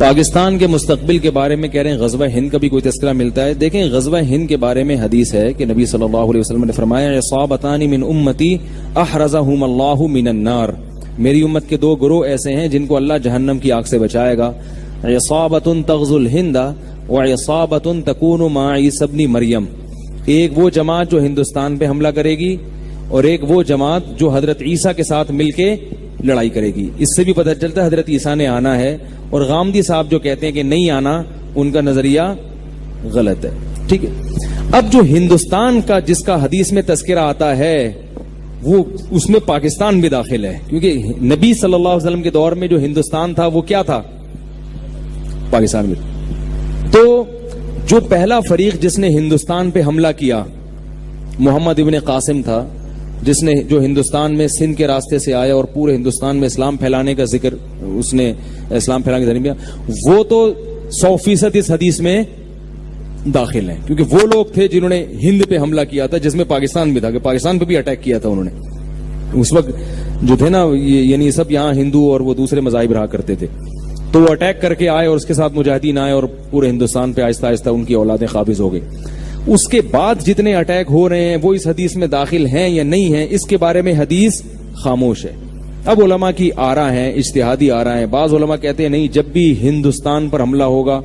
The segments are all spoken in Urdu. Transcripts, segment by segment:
پاکستان کے مستقبل کے بارے میں کہہ رہے ہیں غزوہ ہند کا بھی کوئی تذکرہ ملتا ہے. دیکھیں غزوہ ہند کے بارے میں حدیث ہے کہ نبی صلی اللہ علیہ وسلم نے فرمایا عصابتان من امتی احرزہم اللہ من النار، میری امت کے دو گروہ ایسے ہیں جن کو اللہ جہنم کی آگ سے بچائے گا. عصابۃ تغزو الہند وعصابۃ تکون مع عیسی ابن مریم، ایک وہ جماعت جو ہندوستان پہ حملہ کرے گی اور ایک وہ جماعت جو حضرت عیسیٰ کے ساتھ مل کے لڑائی کرے گی. اس سے بھی پتہ چلتا ہے حضرت عیسیٰ نے آنا ہے، اور غامدی صاحب جو کہتے ہیں کہ نہیں آنا، ان کا نظریہ غلط ہے. ٹھیک ہے. اب جو ہندوستان کا جس کا حدیث میں تذکرہ آتا ہے وہ اس میں پاکستان بھی داخل ہے، کیونکہ نبی صلی اللہ علیہ وسلم کے دور میں جو ہندوستان تھا وہ کیا تھا؟ پاکستان بھی. تو جو پہلا فریق جس نے ہندوستان پہ حملہ کیا محمد ابن قاسم تھا، جس نے جو ہندوستان میں سندھ کے راستے سے آیا اور پورے ہندوستان میں اسلام پھیلانے کا ذکر، اس نے اسلام پھیلانے کا ذریعہ، وہ تو 100% اس حدیث میں داخل ہیں، کیونکہ وہ لوگ تھے جنہوں نے ہند پہ حملہ کیا تھا، جس میں پاکستان بھی تھا، کہ پاکستان پہ بھی اٹیک کیا تھا انہوں نے. اس وقت جو تھے نا یعنی سب یہاں ہندو اور وہ دوسرے مذاہب رہا کرتے تھے، تو وہ اٹیک کر کے آئے اور اس کے ساتھ مجاہدین آئے اور پورے ہندوستان پہ آہستہ آہستہ ان کی اولادیں قابض ہو گئی. اس کے بعد جتنے اٹیک ہو رہے ہیں وہ اس حدیث میں داخل ہیں یا نہیں ہیں، اس کے بارے میں حدیث خاموش ہے. اب علماء کی آراء ہیں، اجتہادی آراء ہیں. بعض علماء کہتے ہیں نہیں، جب بھی ہندوستان پر حملہ ہوگا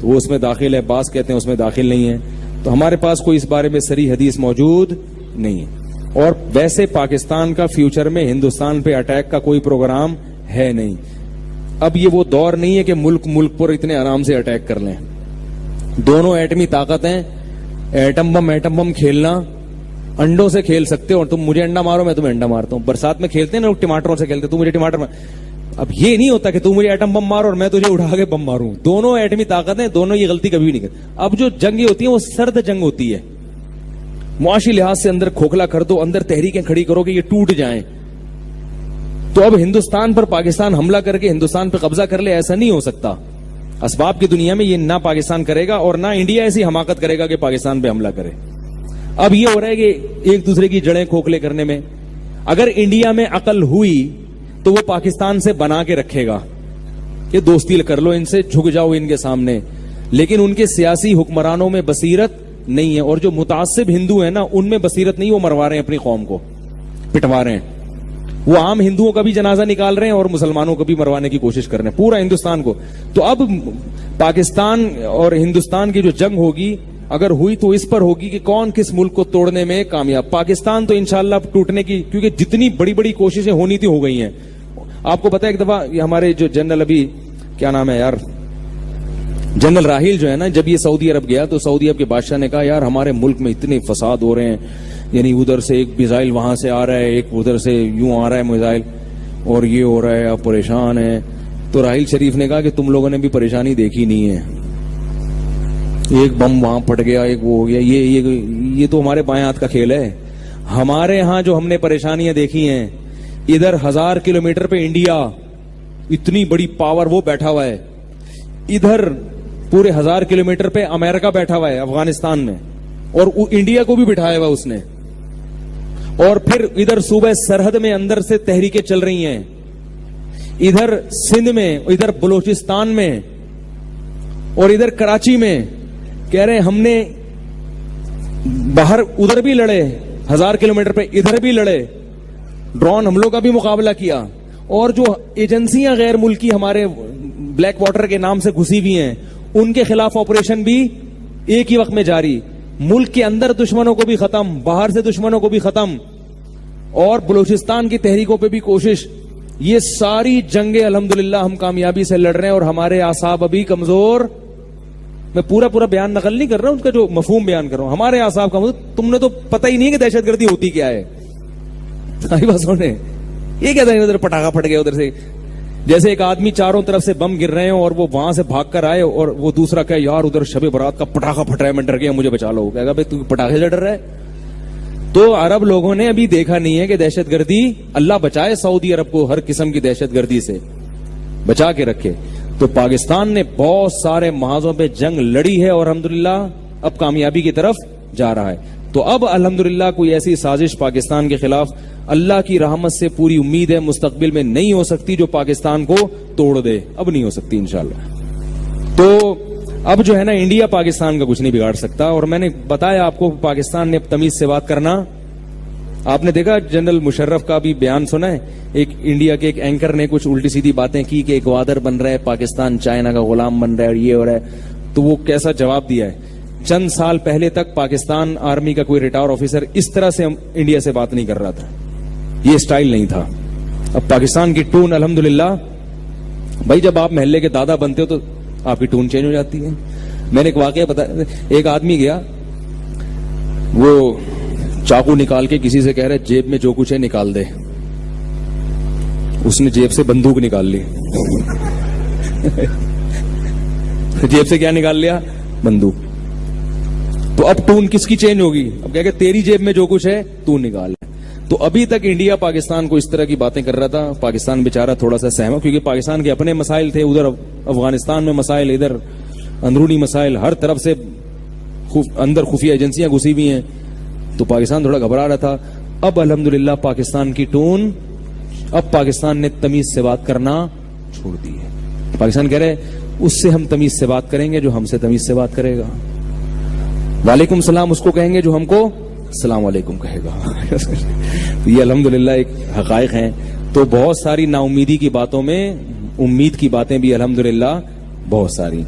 تو وہ اس میں داخل ہے، بعض کہتے ہیں اس میں داخل نہیں ہے. تو ہمارے پاس کوئی اس بارے میں صریح حدیث موجود نہیں ہے. اور ویسے پاکستان کا فیوچر میں ہندوستان پہ اٹیک کا کوئی پروگرام ہے نہیں. اب یہ وہ دور نہیں ہے کہ ملک پر اتنے آرام سے اٹیک کر لیں. دونوں ایٹمی طاقت ہیں، ایٹم بم کھیلنا، انڈوں سے کھیل سکتے ہو، اور تم مجھے انڈا مارو میں تمہیں انڈا مارتا ہوں. برسات میں کھیلتے ہیں نا لوگ، ٹماٹروں سے کھیلتے، تم مجھے ٹماٹر مار. اب یہ نہیں ہوتا کہ تم مجھے ایٹم بم مارو اور میں تجھے اٹھا کے بم ماروں. دونوں ایٹمی طاقت ہیں، دونوں یہ غلطی کبھی نہیں کرتے. اب جو جنگیں ہوتی ہیں وہ سرد جنگ ہوتی ہے، معاشی لحاظ سے اندر کھوکھلا کر دو، اندر تحریکیں کھڑی کرو کہ یہ ٹوٹ جائیں. تو اب ہندوستان پر پاکستان حملہ کر کے ہندوستان پہ قبضہ کر لے، ایسا نہیں ہو سکتا. اسباب کی دنیا میں یہ نہ پاکستان کرے گا اور نہ انڈیا ایسی حماقت کرے گا کہ پاکستان پہ حملہ کرے. اب یہ ہو رہا ہے کہ ایک دوسرے کی جڑیں کھوکھلے کرنے میں. اگر انڈیا میں عقل ہوئی تو وہ پاکستان سے بنا کے رکھے گا کہ دوستی کر لو ان سے، جھک جاؤ ان کے سامنے. لیکن ان کے سیاسی حکمرانوں میں بصیرت نہیں ہے، اور جو متعصب ہندو ہیں نا ان میں بصیرت نہیں. وہ مروا رہے ہیں اپنی قوم کو، پٹوا رہے ہیں. وہ عام ہندوؤں کا بھی جنازہ نکال رہے ہیں اور مسلمانوں کو بھی مروانے کی کوشش کر رہے ہیں، پورا ہندوستان کو. تو اب پاکستان اور ہندوستان کی جو جنگ ہوگی اگر ہوئی تو اس پر ہوگی کہ کون کس ملک کو توڑنے میں کامیاب. پاکستان تو انشاءاللہ اب ٹوٹنے کی، کیونکہ جتنی بڑی بڑی کوششیں ہونی تھی ہو گئی ہیں. آپ کو پتا ہے ایک دفعہ یہ ہمارے جو جنرل، ابھی کیا نام ہے یار، جنرل راحیل جو ہے نا، جب یہ سعودی عرب گیا تو سعودی عرب کے بادشاہ نے کہا یار ہمارے ملک میں اتنے فساد ہو رہے ہیں، یعنی ادھر سے ایک میزائل وہاں سے آ رہا ہے، ایک ادھر سے یوں آ رہا ہے میزائل، اور یہ ہو رہا ہے، آپ پریشان ہیں. تو راحیل شریف نے کہا کہ تم لوگوں نے بھی پریشانی دیکھی نہیں ہے. ایک بم وہاں پھٹ گیا، ایک وہ ہو گیا، یہ تو ہمارے بائیں ہاتھ کا کھیل ہے. ہمارے ہاں جو ہم نے پریشانیاں دیکھی ہیں، ادھر 1000 کلومیٹر پہ انڈیا اتنی بڑی پاور وہ بیٹھا ہوا ہے، ادھر پورے 1000 کلومیٹر پہ امریکہ بیٹھا ہوا ہے افغانستان میں، اور انڈیا کو بھی بٹھایا ہوا اس نے. اور پھر ادھر صوبہ سرحد میں اندر سے تحریکیں چل رہی ہیں، ادھر سندھ میں، ادھر بلوچستان میں، اور ادھر کراچی میں. کہہ رہے ہم نے باہر ادھر بھی لڑے 1000 کلومیٹر پہ، ادھر بھی لڑے، ڈرون حملوں کا بھی مقابلہ کیا. اور جو ایجنسیاں غیر ملکی ہمارے بلیک واٹر کے نام سے گھسی ہوئی ہیں، ان کے خلاف آپریشن بھی ایک ہی وقت میں جاری. ملک کے اندر دشمنوں کو بھی ختم، باہر سے دشمنوں کو بھی ختم، اور بلوچستان کی تحریکوں پہ بھی کوشش. یہ ساری جنگیں الحمدللہ ہم کامیابی سے لڑ رہے ہیں، اور ہمارے اعصاب ابھی کمزور. میں پورا بیان نقل نہیں کر رہا ہوں، اس کا جو مفہوم بیان کر رہا ہوں. ہمارے اعصاب کمزور. تم نے تو پتہ ہی نہیں ہے کہ دہشت گردی ہوتی کیا ہے. یہ کہتا ہے ادھر پٹاخہ پھٹ گیا ادھر سے، جیسے ایک آدمی چاروں طرف سے بم گر رہے ہیں اور وہ وہاں سے بھاگ کر آئے اور وہ دوسرا کہے یار ادھر شب برات کا پٹاخہ پھٹ رہا ہے، میں ڈر گیا، مجھے بچا لو. کہے گا بھائی تو پٹاخے سے ڈر رہا ہے. تو عرب لوگوں نے ابھی دیکھا نہیں ہے کہ دہشت گردی، اللہ بچائے سعودی عرب کو ہر قسم کی دہشت گردی سے بچا کے رکھے. تو پاکستان نے بہت سارے محاذوں پہ جنگ لڑی ہے اور الحمدللہ اب کامیابی کی طرف جا رہا ہے. تو اب الحمدللہ کوئی ایسی سازش پاکستان کے خلاف اللہ کی رحمت سے پوری امید ہے مستقبل میں نہیں ہو سکتی جو پاکستان کو توڑ دے. اب نہیں ہو سکتی انشاءاللہ. تو اب جو ہے نا انڈیا پاکستان کا کچھ نہیں بگاڑ سکتا. اور میں نے بتایا آپ کو پاکستان نے اب تمیز سے بات کرنا. آپ نے دیکھا جنرل مشرف کا بھی بیان سنا ہے, ایک انڈیا کے ایک اینکر نے کچھ الٹی سیدھی باتیں کی کہ گوادر بن رہا ہے, پاکستان چائنا کا غلام بن رہا ہے اور یہ ہو رہا ہے. تو وہ کیسا جواب دیا ہے. چند سال پہلے تک پاکستان آرمی کا کوئی ریٹائر آفیسر اس طرح سے انڈیا سے بات نہیں کر رہا تھا, یہ اسٹائل نہیں تھا. اب پاکستان کی ٹون الحمدللہ, بھائی جب آپ محلے کے دادا بنتے ہو تو آپ کی ٹون چینج ہو جاتی ہے. میں نے ایک واقعہ بتایا, ایک آدمی گیا, وہ چاقو نکال کے کسی سے کہہ رہے جیب میں جو کچھ ہے نکال دے. اس نے جیب سے بندوق نکال لی. جیب سے کیا نکال لیا؟ بندوق. تو اب ٹون کس کی چینج ہوگی؟ اب کہہ کہ تیری جیب میں جو کچھ ہے تو نکال. تو ابھی تک انڈیا پاکستان کو اس طرح کی باتیں کر رہا تھا. پاکستان بیچارہ تھوڑا سا سہما, کیونکہ پاکستان کے اپنے مسائل تھے, ادھر افغانستان میں مسائل, ادھر اندرونی مسائل, ہر طرف سے اندر خفیہ ایجنسیاں گھسی ہوئی ہیں. تو پاکستان تھوڑا گھبرا رہا تھا. اب الحمدللہ پاکستان کی ٹون, اب پاکستان نے تمیز سے بات کرنا چھوڑ دی ہے. پاکستان کہہ رہے اس سے ہم تمیز سے بات کریں گے جو ہم سے تمیز سے بات کرے گا. وعلیکم السلام اس کو کہیں گے جو ہم کو السلام علیکم کہے گا. یہ الحمدللہ ایک حقائق ہیں. تو بہت ساری نا امیدی کی باتوں میں امید کی باتیں بھی الحمدللہ بہت ساری.